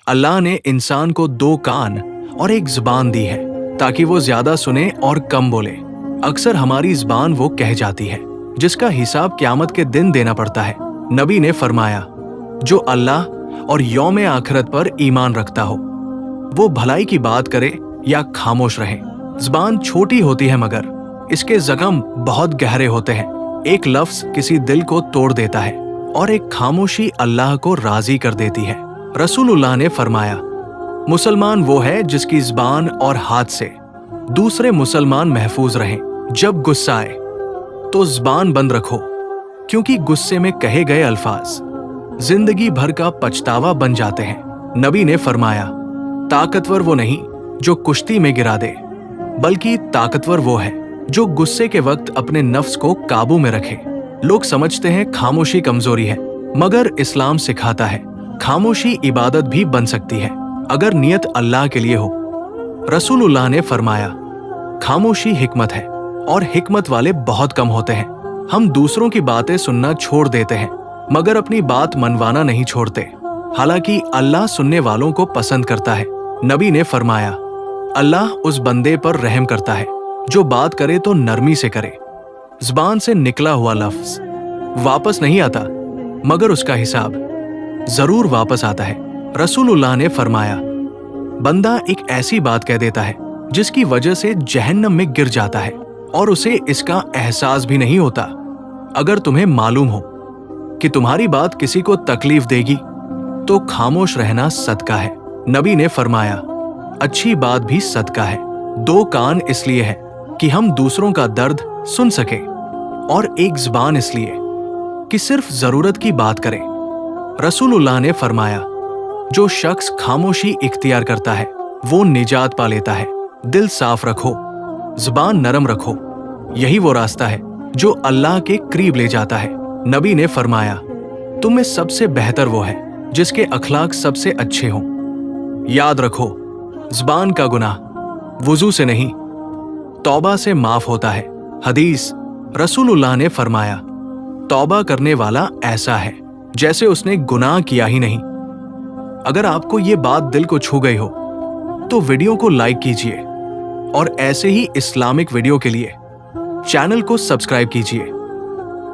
अल्लाह ने इंसान को 2 कान और एक जुबान दी है ताकि वो ज्यादा सुने और कम बोले। अक्सर हमारी जुबान वो कह जाती है जिसका हिसाब क़यामत के दिन देना पड़ता है। नबी ने फरमाया, जो अल्लाह और यौम आखिरत पर ईमान रखता हो वो भलाई की बात करे या खामोश रहे। जुबान छोटी होती है मगर इसके जख्म बहुत गहरे होते हैं। एक लफ्ज किसी दिल को तोड़ देता है और एक खामोशी अल्लाह को राजी कर देती है। रसूलुल्लाह ने फरमाया, मुसलमान वो है जिसकी जुबान और हाथ से दूसरे मुसलमान महफूज रहें। जब गुस्सा आए तो जुबान बंद रखो, क्योंकि गुस्से में कहे गए अल्फाज जिंदगी भर का पछतावा बन जाते हैं। नबी ने फरमाया, ताकतवर वो नहीं जो कुश्ती में गिरा दे, बल्कि ताकतवर वो है जो गुस्से के वक्त अपने नफ्स को काबू में रखे। लोग समझते हैं खामोशी कमजोरी है, मगर इस्लाम सिखाता है खामोशी इबादत भी बन सकती है अगर नियत अल्लाह के लिए हो। रसूलुल्लाह ने फरमाया, खामोशी हिकमत है और हिकमत वाले बहुत कम होते हैं। हम दूसरों की बातें सुनना छोड़ देते हैं मगर अपनी बात मनवाना नहीं छोड़ते, हालांकि अल्लाह सुनने वालों को पसंद करता है। नबी ने फरमाया, अल्लाह उस बंदे पर रहम करता है जो बात करे तो नरमी से करे। जुबान से निकला हुआ लफ्ज वापस नहीं आता, मगर उसका हिसाब जरूर वापस आता है। रसूलुल्लाह ने फरमाया, बंदा एक ऐसी बात कह देता है जिसकी वजह से जहन्नम में गिर जाता है और उसे इसका एहसास भी नहीं होता। अगर तुम्हें मालूम हो कि तुम्हारी बात किसी को तकलीफ देगी तो खामोश रहना सदका है। नबी ने फरमाया, अच्छी बात भी सदका है। 2 कान इसलिए है कि हम दूसरों का दर्द सुन सके और एक जुबान इसलिए कि सिर्फ जरूरत की बात करें। रसूलुल्लाह ने फरमाया, जो शख्स खामोशी इख्तियार करता है वो निजात पा लेता है। दिल साफ रखो, जुबान नरम रखो, यही वो रास्ता है जो अल्लाह के करीब ले जाता है। नबी ने फरमाया, तुम में सबसे बेहतर वो है जिसके अखलाक सबसे अच्छे हों। याद रखो, जुबान का गुनाह वुजू से नहीं तौबा से माफ होता है। हदीस, रसूलुल्लाह ने फरमाया, तौबा करने वाला ऐसा है जैसे उसने गुनाह किया ही नहीं। अगर आपको ये बात दिल को छू गई हो तो वीडियो को लाइक कीजिए और ऐसे ही इस्लामिक वीडियो के लिए चैनल को सब्सक्राइब कीजिए।